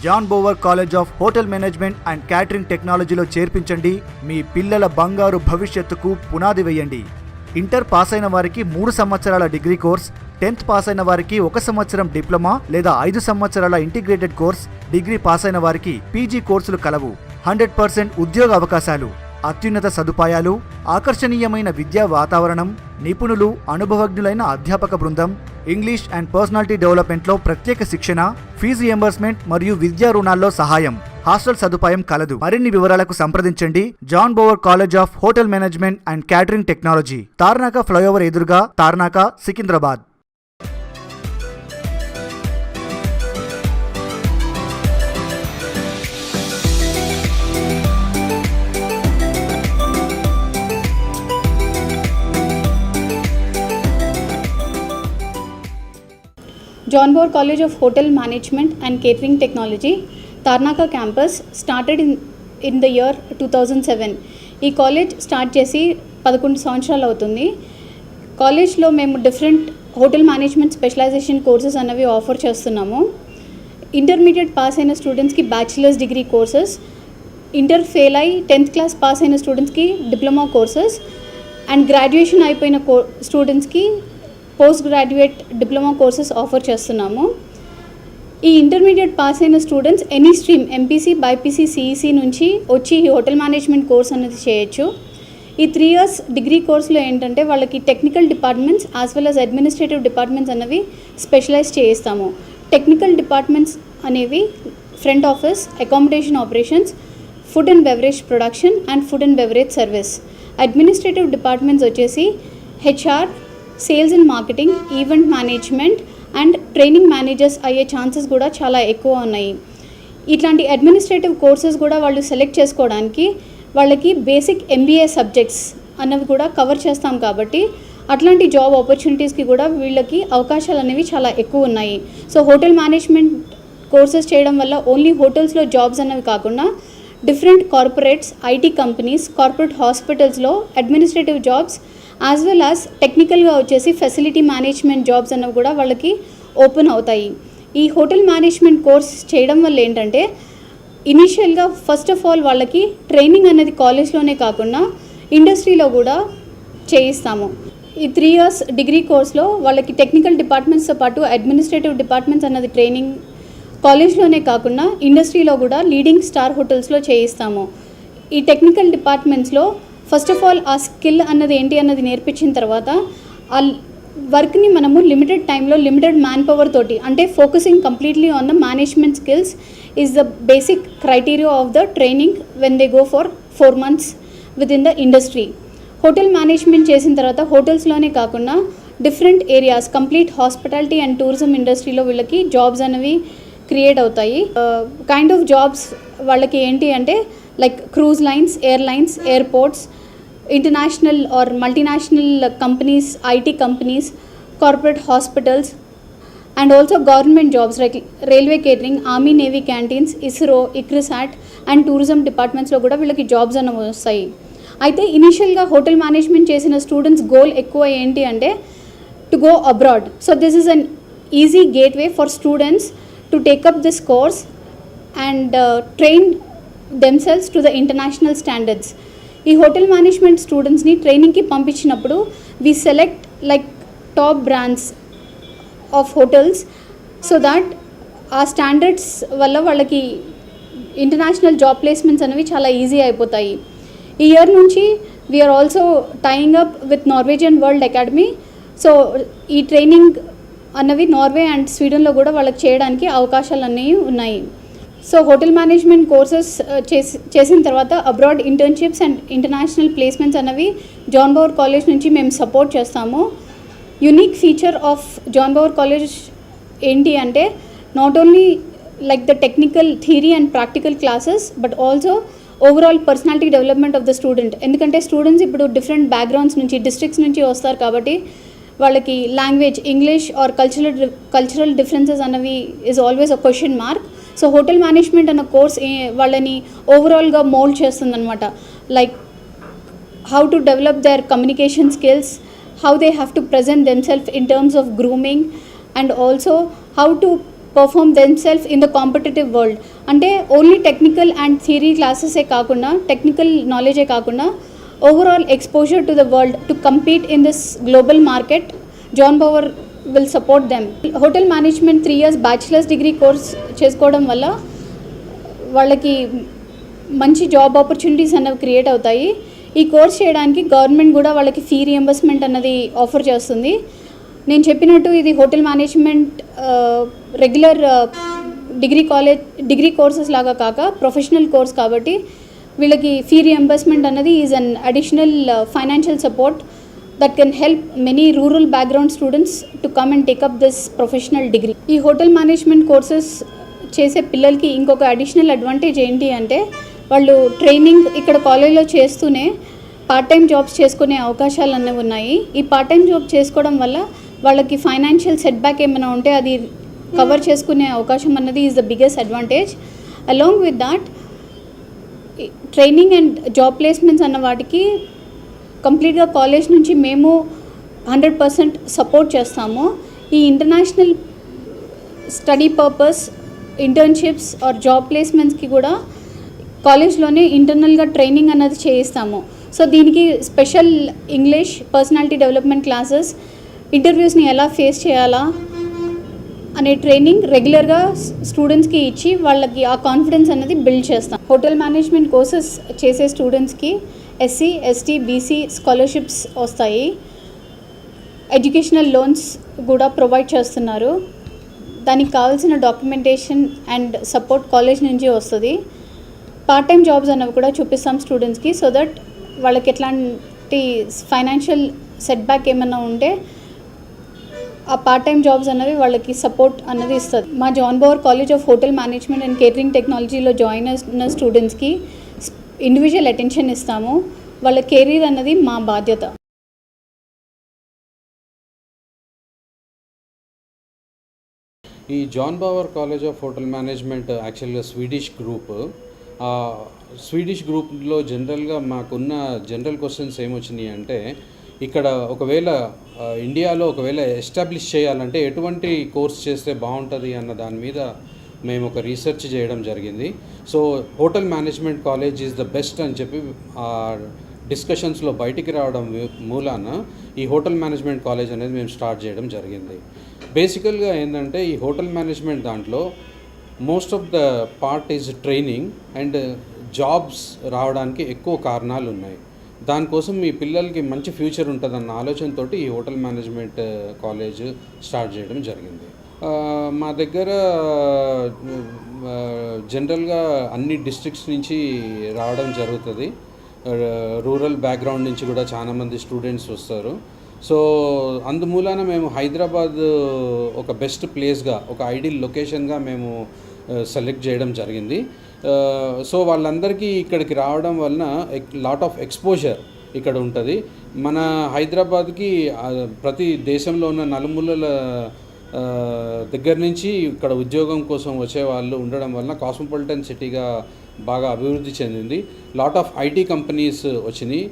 John Bower college of hotel management and catering టెక్నాలజీలో చేర్పించండి. మీ పిల్లల బంగారు భవిష్యత్తుకు పునాది వేయండి. ఇంటర్ పాస్ అయిన వారికి 3 సంవత్సరాల డిగ్రీ కోర్స్, 10th పాస్ అయిన వారికి 1 సంవత్సరం డిప్లొమా లేదా 5 సంవత్సరాల ఇంటిగ్రేటెడ్ కోర్స్, డిగ్రీ పాస్ అయిన వారికి పీజీ కోర్సులు కలవు. 100% ఉద్యోగ అవకాశాలు, అత్యున్నత సదుపాయాలు, ఆకర్షణీయమైన విద్యా వాతావరణం, నిపుణులు, అనుభవజ్ఞులైన అధ్యాపక బృందం, ఇంగ్లీష్ అండ్ పర్సనాలిటీ డెవలప్మెంట్లో ప్రత్యేక శిక్షణ, ఫీజు రియంబర్స్మెంట్ మరియు విద్యా రుణాల్లో సహాయం, హాస్టల్ సదుపాయం కలదు. మరిన్ని వివరాలకు సంప్రదించండి John Bower college of hotel management and catering technology, Tarnaka flyover ఎదురుగా, Tarnaka, Secunderabad. John Bower College of Hotel Management and Catering Technology, Tarnaka campus started in the year 2007. ఈ కాలేజ్ స్టార్ట్ చేసి 11 సంవత్సరాలు అవుతుంది. కాలేజ్లో మేము different hotel management specialization courses అనేవి offer చేస్తున్నాము. Intermediate pass అయిన స్టూడెంట్స్కి bachelors degree courses, inter fail అయి 10th క్లాస్ పాస్ అయిన స్టూడెంట్స్కి డిప్లొమా కోర్సెస్ అండ్ గ్రాడ్యుయేషన్ అయిపోయిన స్టూడెంట్స్కి post graduate diploma courses offer చేస్తున్నాము. ఈ ఇంటర్మీడియట్ పాస్ అయిన students any stream MPC, BiPC, CEC నుంచి వచ్చి ఈ హోటల్ మేనేజ్మెంట్ కోర్స్ అనేది చేయొచ్చు. ఈ 3 years డిగ్రీ కోర్సులో ఏంటంటే వాళ్ళకి technical departments as well as administrative departments అనేవి స్పెషలైజ్ చేయిస్తాము. టెక్నికల్ డిపార్ట్మెంట్స్ అనేవి front office, accommodation operations, food and beverage production and food and beverage service. Administrative departments వచ్చేసి HR, sales and marketing, event management and training managers అయ్యే chances కూడా చాలా ఎక్కువ ఉన్నాయి. ఇట్లాంటి అడ్మినిస్ట్రేటివ్ కోర్సెస్ కూడా వాళ్ళు సెలెక్ట్ చేసుకోవడానికి వాళ్ళకి బేసిక్ ఎంబీఏ సబ్జెక్ట్స్ అన్నవి కూడా కవర్ చేస్తాం కాబట్టి అట్లాంటి జాబ్ ఆపర్చునిటీస్కి కూడా వీళ్ళకి అవకాశాలు అనేవి చాలా ఎక్కువ ఉన్నాయి. సో హోటల్ మేనేజ్మెంట్ కోర్సెస్ చేయడం వల్ల ఓన్లీ హోటల్స్లో జాబ్స్ అనేవి కాకుండా different corporates, IT companies, corporate హాస్పిటల్స్లో administrative jobs as well as టెక్నికల్గా వచ్చేసి ఫెసిలిటీ మేనేజ్మెంట్ జాబ్స్ అనేవి కూడా వాళ్ళకి ఓపెన్ అవుతాయి. ఈ హోటల్ మేనేజ్మెంట్ కోర్స్ చేయడం వల్ల ఏంటంటే ఇనీషియల్గా ఫస్ట్ ఆఫ్ ఆల్ వాళ్ళకి ట్రైనింగ్ అనేది కాలేజ్లోనే కాకుండా ఇండస్ట్రీలో కూడా చేయిస్తాము. ఈ 3 years డిగ్రీ కోర్స్లో వాళ్ళకి టెక్నికల్ డిపార్ట్మెంట్స్తో పాటు అడ్మినిస్ట్రేటివ్ డిపార్ట్మెంట్స్ అన్నది ట్రైనింగ్ కాలేజ్లోనే కాకుండా ఇండస్ట్రీలో కూడా లీడింగ్ స్టార్ హోటల్స్లో చేయిస్తాము. ఈ టెక్నికల్ డిపార్ట్మెంట్స్లో ఫస్ట్ ఆఫ్ ఆల్ ఆ స్కిల్ అన్నది ఏంటి అన్నది నేర్పించిన తర్వాత ఆ వర్క్ని మనము లిమిటెడ్ టైంలో లిమిటెడ్ మ్యాన్ పవర్ తోటి, అంటే focusing completely on the management skills is the basic criteria of the training when they go for 4 months with in the industry. Hotel management చేసిన తర్వాత హోటల్స్లోనే కాకుండా different areas, complete hospitality and tourism ఇండస్ట్రీలో వీళ్ళకి jobs అనేవి create అవుతాయి. Kind of jobs వాళ్ళకి ఏంటి అంటే like cruise lines, airlines, airports, international or multinational companies, IT companies, corporate hospitals and also government jobs like railway catering, army, navy canteens, ISRO, ICRISAT and tourism డిపార్ట్మెంట్స్లో కూడా వీళ్ళకి జాబ్స్ అనేవి వస్తాయి. అయితే ఇనీషియల్గా హోటల్ మేనేజ్మెంట్ చేసిన స్టూడెంట్స్ గోల్ ఎక్కువ ఏంటి అంటే to go abroad. So this is an easy gateway for students to take up this course and train themselves to the international standards. ఈ హోటల్ మేనేజ్మెంట్ స్టూడెంట్స్ని ట్రైనింగ్కి పంపించినప్పుడు we select like top brands of hotels so that ఆ standards వల్ల వాళ్ళకి international job placements అనేవి చాలా easy అయిపోతాయి. ఈ ఇయర్ నుంచి we're also tying up with Norwegian world academy. So ఈ ట్రైనింగ్ అన్నవి నార్వే అండ్ స్వీడన్లో కూడా వాళ్ళకి చేయడానికి అవకాశాలు అనేవి ఉన్నాయి. సో హోటల్ మేనేజ్మెంట్ కోర్సెస్ చేసిన తర్వాత abroad internships and international placements అనేవి జాన్ బోవర్ కాలేజ్ నుంచి మేము సపోర్ట్ చేస్తాము. Unique feature of John Bower college ఏంటి అంటే not only like the technical theory and practical classes but also overall personality development of the student. ఎందుకంటే students ఇప్పుడు different backgrounds నుంచి, districts నుంచి వస్తారు కాబట్టి వాళ్ళకి language, English or cultural differences అనేవి is always a question mark. So hotel management అన్న course వాళ్ళని ఓవరాల్గా మోల్డ్ చేస్తుందన్నమాట. Like how to develop their communication skills, how they have to present themselves in terms of grooming, and also how to perform themselves in the competitive world. అంటే only technical and theory క్లాసెసే కాకుండా, technical నాలెడ్జే కాకుండా overall exposure to the world to compete in this global market, John Bower will support them. Hotel management 3 years bachelor's degree course చేసుకోవడం వల్ల వాళ్ళకి మంచి job opportunities అన్నవి క్రియేట్ అవుతాయి. ఈ కోర్స్ చేయడానికి గవర్నమెంట్ కూడా వాళ్ళకి ఫీ రియంబర్స్మెంట్ అన్నది ఆఫర్ చేస్తుంది. నేను చెప్పినట్టు ఇది hotel management regular degree courses లాగా కాక ప్రొఫెషనల్ కోర్స్ కాబట్టి వీళ్ళకి ఫీ రియంబర్స్మెంట్ అన్నది is an additional financial support that can help many rural background students to come and take up this professional degree. ఈ హోటల్ మేనేజ్మెంట్ కోర్సెస్ చేసే పిల్లలకి ఇంకొక additional advantage ఏంటి అంటే వాళ్ళు ట్రైనింగ్ ఇక్కడ కాలేజ్లో చేస్తూనే పార్ట్ టైం జాబ్స్ చేసుకునే అవకాశాలు అన్నవి ఉన్నాయి. ఈ పార్ట్ టైం జాబ్ చేసుకోవడం వల్ల వాళ్ళకి ఫైనాన్షియల్ సెట్ బ్యాక్ ఏమైనా ఉంటే అది కవర్ చేసుకునే అవకాశం అన్నది is the biggest advantage. Along with that training and job placements అన్న వాటికి కంప్లీట్గా కాలేజ్ నుంచి మేము 100% సపోర్ట్ చేస్తాము. ఈ international study purpose internships or job ప్లేస్మెంట్స్కి కూడా కాలేజ్లోనే ఇంటర్నల్గా ట్రైనింగ్ అన్నది చేయిస్తాము. సో దీనికి special English, personality development classes, ఇంటర్వ్యూస్ని ఎలా ఫేస్ చేయాలా అనే ట్రైనింగ్ రెగ్యులర్గా స్టూడెంట్స్కి ఇచ్చి వాళ్ళకి ఆ కాన్ఫిడెన్స్ అన్నది బిల్డ్ చేస్తాం. హోటల్ మేనేజ్మెంట్ కోర్సెస్ చేసే స్టూడెంట్స్కి SC, ST, BC స్కాలర్షిప్స్ వస్తాయి. ఎడ్యుకేషనల్ లోన్స్ కూడా ప్రొవైడ్ చేస్తున్నారు. దానికి కావాల్సిన డాక్యుమెంటేషన్ అండ్ సపోర్ట్ కాలేజ్ నుంచి వస్తుంది. పార్ట్ టైం జాబ్స్ అన్నవి కూడా చూపిస్తాం స్టూడెంట్స్కి, సో దట్ వాళ్ళకి ఎట్లాంటి ఫైనాన్షియల్ సెట్ బ్యాక్ ఏమన్నా ఉంటే ఆ పార్ట్ టైం జాబ్స్ అన్నవి వాళ్ళకి సపోర్ట్ అన్నది ఇస్తుంది. మా John Bauer college of hotel management and catering టెక్నాలజీలో జాయిన్ అయిన స్టూడెంట్స్కి ఇండివిజువల్ అటెన్షన్ ఇస్తాము. వాళ్ళ కెరీర్ అన్నది మా బాధ్యత. ఈ John Bauer college of hotel management యాక్చువల్గా స్వీడిష్ గ్రూప్లో జనరల్గా మాకున్న జనరల్ క్వశ్చన్స్ ఏమొచ్చినాయి అంటే, ఇక్కడ ఒకవేళ ఇండియాలో ఒకవేళ ఎస్టాబ్లిష్ చేయాలంటే ఎటువంటి కోర్స్ చేస్తే బాగుంటుంది అన్న దాని మీద మేము ఒక రీసెర్చ్ చేయడం జరిగింది. So hotel management college is the best అని చెప్పి డిస్కషన్స్లో బయటికి రావడం మూలాన ఈ హోటల్ మేనేజ్మెంట్ కాలేజ్ అనేది మేము స్టార్ట్ చేయడం జరిగింది. బేసికల్గా ఏంటంటే ఈ హోటల్ మేనేజ్మెంట్ దాంట్లో most of the part is training and jobs రావడానికి ఎక్కువ కారణాలు ఉన్నాయి. దానికోసం మీ పిల్లలకి మంచి ఫ్యూచర్ ఉంటుందన్న ఆలోచనతో ఈ హోటల్ మేనేజ్మెంట్ కాలేజ్ స్టార్ట్ చేయడం జరిగింది. మా దగ్గర జనరల్గా అన్ని డిస్ట్రిక్ట్స్ నుంచి రావడం జరుగుతుంది. రూరల్ బ్యాక్గ్రౌండ్ నుంచి కూడా చాలామంది స్టూడెంట్స్ వస్తారు. సో అందుమూలాన మేము హైదరాబాద్ ఒక బెస్ట్ ప్లేస్గా, ఒక ఐడియల్ లొకేషన్గా మేము సెలెక్ట్ చేయడం జరిగింది. సో వాళ్ళందరికీ ఇక్కడికి రావడం వలన లాట్ ఆఫ్ ఎక్స్పోజర్ ఇక్కడ ఉంటుంది. మన హైదరాబాద్కి ప్రతి దేశంలో ఉన్న నలుమూలల దగ్గర నుంచి ఇక్కడ ఉద్యోగం కోసం వచ్చే వాళ్ళు ఉండడం వలన కాస్మోపాలిటన్ సిటీగా బాగా అభివృద్ధి చెందింది. లాట్ ఆఫ్ ఐటీ కంపెనీస్ వచ్చినాయి.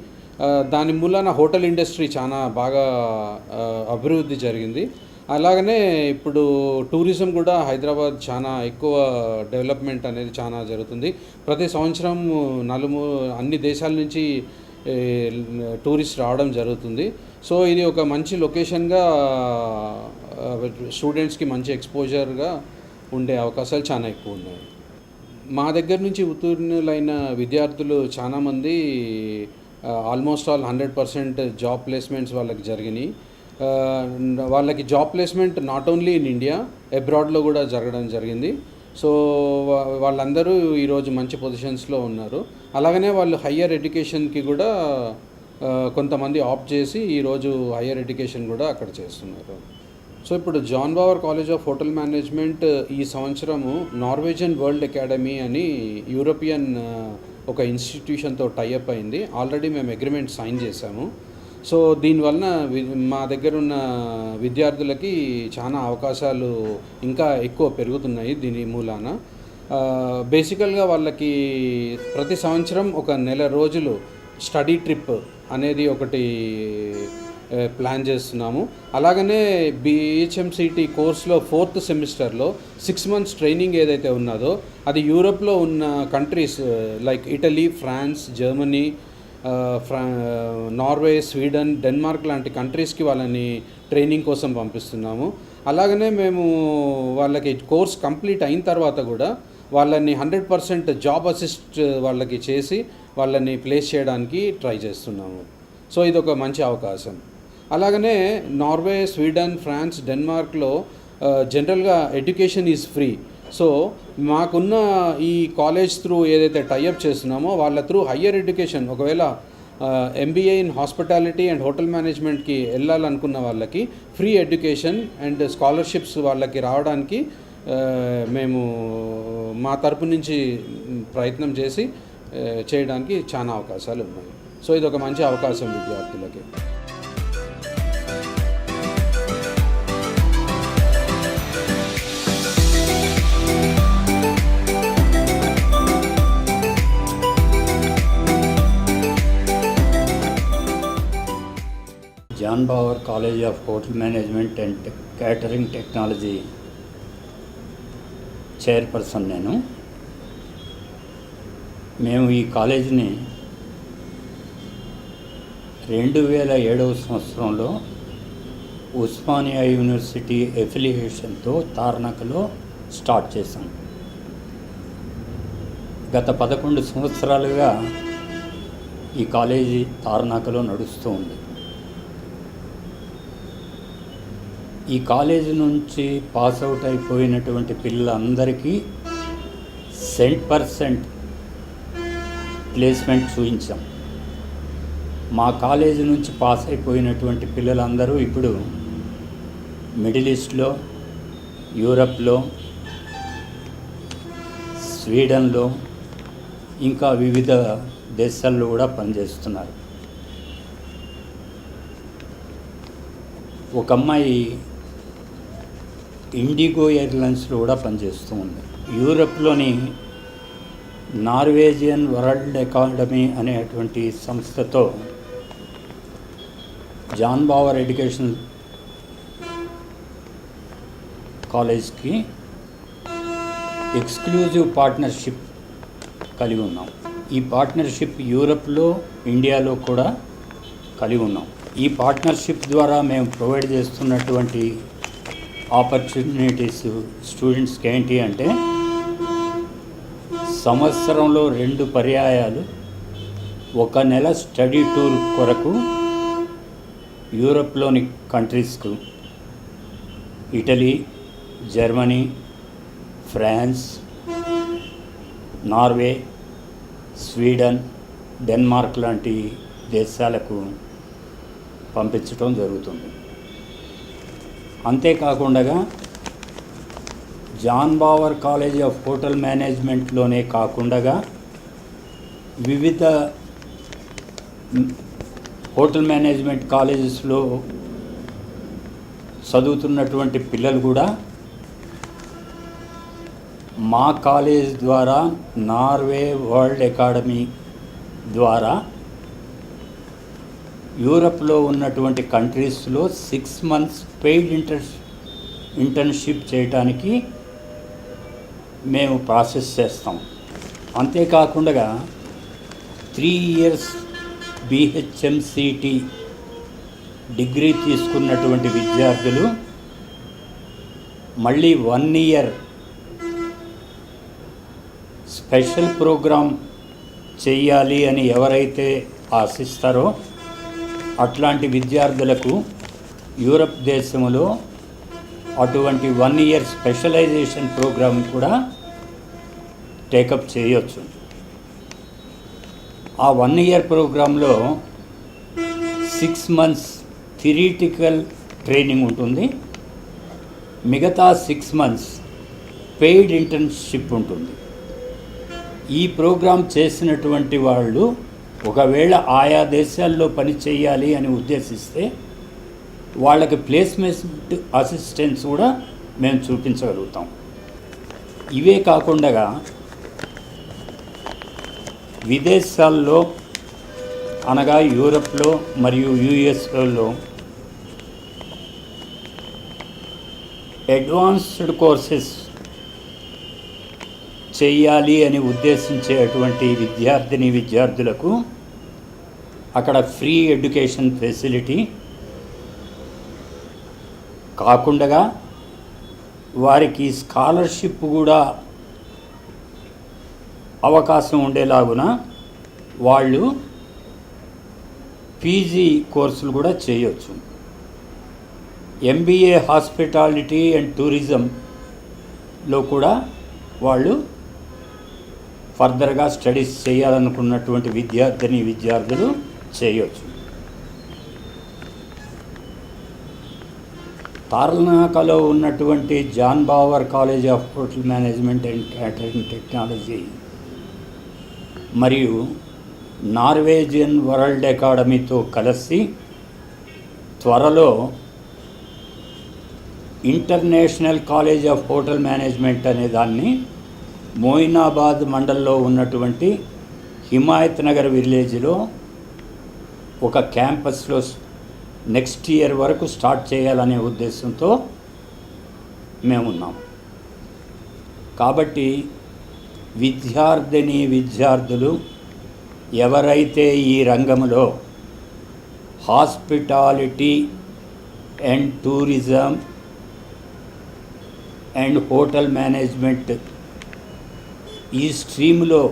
దాని మూలాన హోటల్ ఇండస్ట్రీ చాలా బాగా అభివృద్ధి జరిగింది. అలాగనే ఇప్పుడు టూరిజం కూడా హైదరాబాద్ చాలా ఎక్కువ డెవలప్మెంట్ అనేది చాలా జరుగుతుంది. ప్రతి సంవత్సరం అన్ని దేశాల నుంచి టూరిస్ట్ రావడం జరుగుతుంది. సో ఇది ఒక మంచి లొకేషన్గా స్టూడెంట్స్కి మంచి ఎక్స్పోజర్గా ఉండే అవకాశాలు చాలా ఎక్కువ ఉన్నాయి. మా దగ్గర నుంచి ఉత్తీర్ణులైన విద్యార్థులు చాలామంది ఆల్మోస్ట్ ఆల్ 100% జాబ్ ప్లేస్మెంట్స్ వాళ్ళకి జరిగినాయి. వాళ్ళకి job placement not only in India, అబ్రాడ్లో కూడా జరగడం జరిగింది. సో వాళ్ళందరూ ఈరోజు మంచి పొజిషన్స్లో ఉన్నారు. అలాగనే వాళ్ళు హయ్యర్ ఎడ్యుకేషన్కి కూడా కొంతమంది ఆప్ట్ చేసి ఈరోజు హయ్యర్ ఎడ్యుకేషన్ కూడా అక్కడ చేస్తున్నారు. సో ఇప్పుడు John Bauer college of hotel management ఈ సంవత్సరము నార్వేజియన్ వరల్డ్ అకాడమీ అని యూరోపియన్ ఒక ఇన్స్టిట్యూషన్తో టైఅప్ అయింది. ఆల్రెడీ మేము అగ్రిమెంట్ సైన్ చేశాము. సో దీనివలన మా దగ్గర ఉన్న విద్యార్థులకి చాలా అవకాశాలు ఇంకా ఎక్కువ పెరుగుతున్నాయి. దీని మూలాన బేసికల్గా వాళ్ళకి ప్రతి సంవత్సరం ఒక నెల రోజులు స్టడీ ట్రిప్ అనేది ఒకటి ప్లాన్ చేస్తున్నాము. అలాగనే BHMCT కోర్స్లో 4th సెమిస్టర్లో 6 months ట్రైనింగ్ ఏదైతే ఉన్నదో అది యూరోప్లో ఉన్న countries like Italy, France, Germany, Norway, Sweden, Denmark లాంటి కంట్రీస్కి వాళ్ళని ట్రైనింగ్ కోసం పంపిస్తున్నాము. అలాగనే మేము వాళ్ళకి కోర్స్ కంప్లీట్ అయిన తర్వాత కూడా వాళ్ళని 100% జాబ్ అసిస్ట్ వాళ్ళకి చేసి వాళ్ళని ప్లేస్ చేయడానికి ట్రై చేస్తున్నాము. సో ఇది ఒక మంచి అవకాశం. అలాగనే నార్వే, స్వీడన్, ఫ్రాన్స్, డెన్మార్క్లో జనరల్గా ఎడ్యుకేషన్ ఈజ్ ఫ్రీ. సో మాకున్న ఈ కాలేజ్ త్రూ ఏదైతే టైఅప్ చేస్తున్నామో వాళ్ళ త్రూ హయ్యర్ ఎడ్యుకేషన్ ఒకవేళ MBA in hospitality and hotel మేనేజ్మెంట్కి వెళ్ళాలనుకున్న వాళ్ళకి ఫ్రీ ఎడ్యుకేషన్ అండ్ స్కాలర్షిప్స్ వాళ్ళకి రావడానికి మేము మా తరపు నుంచి ప్రయత్నం చేసి చేయడానికి చాలా అవకాశాలు ఉన్నాయి. సో ఇది ఒక మంచి అవకాశం విద్యార్థులకి. John Bauer college of hotel management and catering technology chairperson నేను. మేము ఈ కాలేజీని 2007వ సంవత్సరంలో ఉస్మానియా యూనివర్సిటీ ఎఫిలియేషన్తో తార్నాకలో స్టార్ట్ చేశాం. గత 11 సంవత్సరాలుగా ఈ కాలేజీ తార్నాకలో నడుస్తూ ఉంది. ఈ కాలేజీ నుంచి పాస్ అవుట్ అయిపోయినటువంటి పిల్లలందరికీ 100% ప్లేస్మెంట్ చూపించాం. మా కాలేజీ నుంచి పాస్ అయిపోయినటువంటి పిల్లలందరూ ఇప్పుడు మిడిల్ ఈస్ట్లో, యూరప్లో, స్వీడన్లో ఇంకా వివిధ దేశాల్లో కూడా పనిచేస్తున్నారు. ఒక అమ్మాయి ఇండిగో ఎయిర్లైన్స్లో కూడా పనిచేస్తూ ఉంది. యూరప్లోని నార్వేజియన్ వరల్డ్ అకాడమీ అనేటువంటి సంస్థతో జాన్ బావర్ ఎడ్యుకేషన్ కాలేజ్కి ఎక్స్క్లూజివ్ పార్ట్నర్షిప్ కలిగి ఉన్నాం. ఈ పార్ట్నర్షిప్ యూరప్లో, ఇండియాలో కూడా కలిగి ఉన్నాం. ఈ పార్ట్నర్షిప్ ద్వారా మేము ప్రొవైడ్ చేస్తున్నటువంటి ఆపర్చునిటీస్ స్టూడెంట్స్కి ఏంటి అంటే సంవత్సరంలో 2 పర్యాయాలు 1 నెల స్టడీ టూర్ కొరకు యూరప్లోని కంట్రీస్కు Italy, Germany, France, Norway, Sweden, Denmark లాంటి దేశాలకు పంపించడం జరుగుతుంది. అంతేకాకుండా John Bauer college of hotel మేనేజ్మెంట్లోనే కాకుండా వివిధ హోటల్ మేనేజ్మెంట్ కాలేజెస్లో చదువుతున్నటువంటి పిల్లలు కూడా మా కాలేజ్ ద్వారా నార్వే వరల్డ్ అకాడమీ ద్వారా యూరప్లో ఉన్నటువంటి కంట్రీస్లో 6 months పెయిడ్ ఇంటర్న్షిప్ చేయడానికి మేము ప్రాసెస్ చేస్తాం. అంతేకాకుండా 3 years BHMCT డిగ్రీ తీసుకున్నటువంటి విద్యార్థులు మళ్ళీ 1 year స్పెషల్ ప్రోగ్రామ్ చేయాలి అని ఎవరైతే ఆశిస్తారో అట్లాంటి విద్యార్థులకు యూరప్ దేశంలో అటువంటి 1 year స్పెషలైజేషన్ ప్రోగ్రామ్ కూడా టేకప్ చేయొచ్చు. ఆ 1 year ప్రోగ్రాంలో 6 months థియరిటికల్ ట్రైనింగ్ ఉంటుంది. మిగతా 6 months పెయిడ్ ఇంటర్న్షిప్ ఉంటుంది. ఈ ప్రోగ్రాం చేసినటువంటి వాళ్ళు ఒకవేళ ఆయా దేశాల్లో పని చేయాలి అని ఉద్దేశిస్తే వాళ్ళకి ప్లేస్మెంట్ అసిస్టెన్స్ కూడా మేము చూపించగలుగుతాం. ఇవే కాకుండా విదేశాల్లో అనగా యూరప్లో మరియు యుఎస్లో అడ్వాన్స్డ్ కోర్సెస్ చేయాలి అని ఉద్దేశించేటువంటి విద్యార్థులకు అక్కడ ఫ్రీ ఎడ్యుకేషన్ ఫెసిలిటీ కాకుండా వారికి స్కాలర్షిప్ కూడా అవకాశం ఉండేలాగున వాళ్ళు పీజీ కోర్సులు కూడా చేయొచ్చు. ఎంబీఏ హాస్పిటాలిటీ అండ్ టూరిజంలో కూడా వాళ్ళు ఫర్దర్గా స్టడీస్ చేయాలనుకున్నటువంటి విద్యార్థులు చేయొచ్చు. తార్నాకలో ఉన్నటువంటి John Bauer college of hotel management and catering technology మరియు నార్వేజియన్ వరల్డ్ అకాడమీతో కలిసి త్వరలో international college of hotel management అనే దాన్ని మోయినాబాద్ మండల్లో ఉన్నటువంటి హిమాయత్ నగర్ విలేజ్లో ఒక క్యాంపస్లో నెక్స్ట్ ఇయర్ వరకు స్టార్ట్ చేయాలనే ఉద్దేశంతో మేమున్నాం. కాబట్టి విద్యార్థులు ఎవరైతే ఈ రంగంలో hospitality and tourism and hotel management ఈ స్ట్రీమ్లో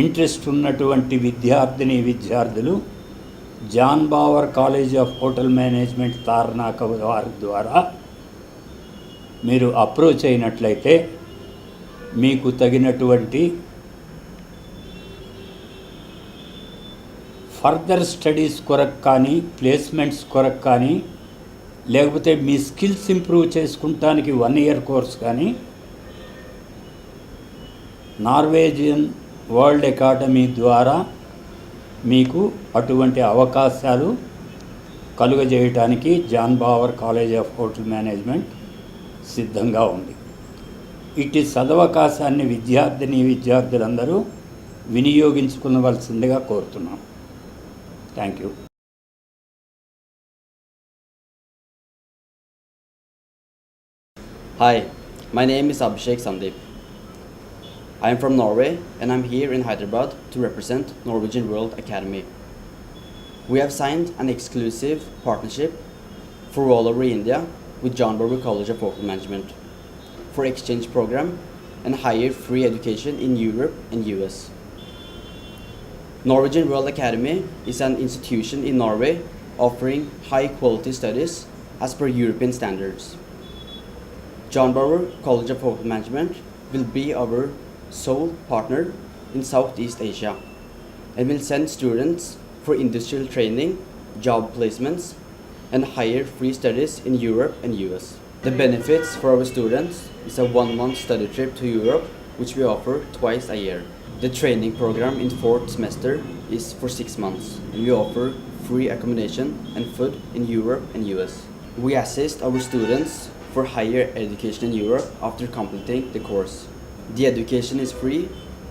ఇంట్రెస్ట్ ఉన్నటువంటి విద్యార్థులు John Bauer college of hotel management Tarnaka వారి ద్వారా మీరు అప్రోచ్ అయినట్లయితే మీకు తగినటువంటి ఫర్దర్ స్టడీస్ కొరకు కానీ ప్లేస్మెంట్స్ కొరకు కానీ లేకపోతే మీ స్కిల్స్ ఇంప్రూవ్ చేసుకుంటానికి 1 year కోర్స్ కానీ నార్వేజియన్ వరల్డ్ అకాడమీ ద్వారా మీకు అటువంటి అవకాశాలు కలుగజేయటానికి John Bauer college of hotel management సిద్ధంగా ఉంది. ఇటు సదవకాశాన్ని విద్యార్థులందరూ వినియోగించుకునవలసిందిగా కోరుతున్నాం. Thank you. Hi, my name is Abhishek Sandeep. I am from Norway and I'm here in Hyderabad to represent Norwegian World Academy. We have signed an exclusive partnership for all over India with John Bower College of Hotel Management for exchange program and higher free education in Europe and US. Norwegian World Academy is an institution in Norway offering high quality studies as per European standards. John Bower College of Hotel Management will be our sole partner in Southeast Asia and will send students for industrial training, job placements, and higher free studies in Europe and US. The benefits for our students is a 1-month study trip to Europe, which we offer twice a year. The training program in 4th semester is for 6 months, and we offer free accommodation and food in Europe and US. We assist our students for higher education in Europe after completing the course. The education is free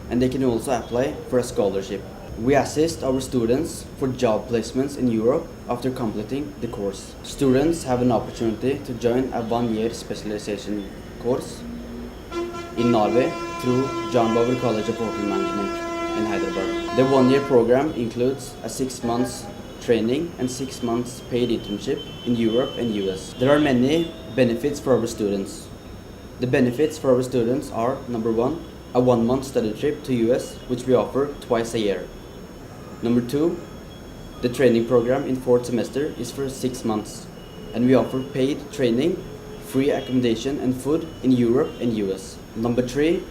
and they can also apply for a scholarship. We assist our students for job placements in Europe after completing the course. Students have an opportunity to join a 1-year specialization course in Norway through John Bower College of Hotel Management in Hyderabad. The 1-year program includes a 6 months training and 6 months paid internship in Europe and US. There are many benefits for our students. The benefits for our students are: number 1, a 1-month study trip to US, which we offer twice a year. Number 2, the training program in 4th semester is for 6 months, and we offer paid training, free accommodation and food in Europe and US. Number 3,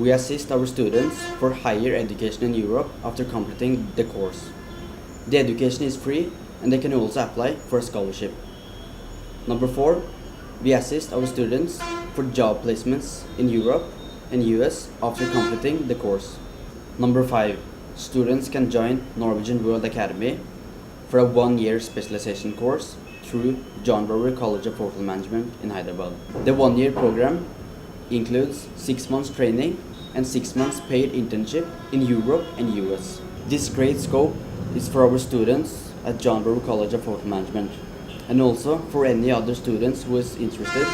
we assist our students for higher education in Europe after completing the course. The education is free and they can also apply for a scholarship. Number 4, we assist our students for job placements in Europe and US after completing the course. Number 5, students can join Norwegian World Academy for a 1-year specialization course through John Bower College of Hotel Management in Hyderabad. The 1-year program includes 6 months training and 6 months paid internship in Europe and US. This great scope is for our students at John Bower College of Hotel Management, and also for any other students who is interested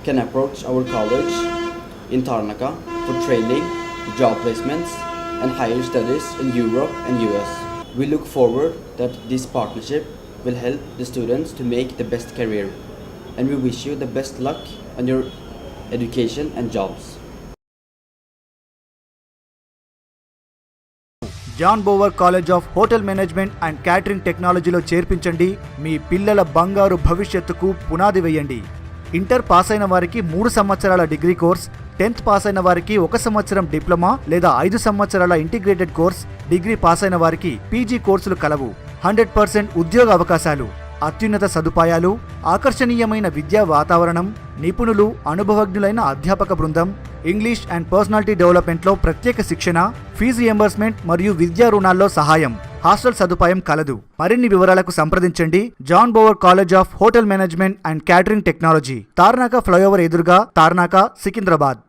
can approach our college in Tarnaka for training, job placements, and higher studies in Europe and US. We look forward that this partnership will help the students to make the best career, and we wish you the best luck on your education and jobs. John Bower college of hotel management and catering టెక్నాలజీలో చేర్పించండి. మీ పిల్లల బంగారు భవిష్యత్తుకు పునాది వేయండి. Inter pass అయిన వారికి 3 సంవత్సరాల డిగ్రీ కోర్స్, 10th పాస్ అయిన వారికి 1 సంవత్సరం డిప్లొమా లేదా 5 సంవత్సరాల ఇంటిగ్రేటెడ్ కోర్స్, డిగ్రీ పాస్ అయిన వారికి పీజీ కోర్సులు కలవు. 100% ఉద్యోగ అవకాశాలు, అత్యున్నత సదుపాయాలు, ఆకర్షణీయమైన విద్యా వాతావరణం, నిపుణులు, అనుభవజ్ఞులైన అధ్యాపక బృందం, ఇంగ్లీష్ అండ్ పర్సనాలిటీ డెవలప్మెంట్లో ప్రత్యేక శిక్షణ, ఫీజు రియంబర్స్మెంట్ మరియు విద్యా రుణాల్లో సహాయం, హాస్టల్ సదుపాయం కలదు. మరిన్ని వివరాలకు సంప్రదించండి John Bower college of hotel management and catering technology, Tarnaka flyover ఎదురుగా, తార్నాక, సికింద్రాబాద్.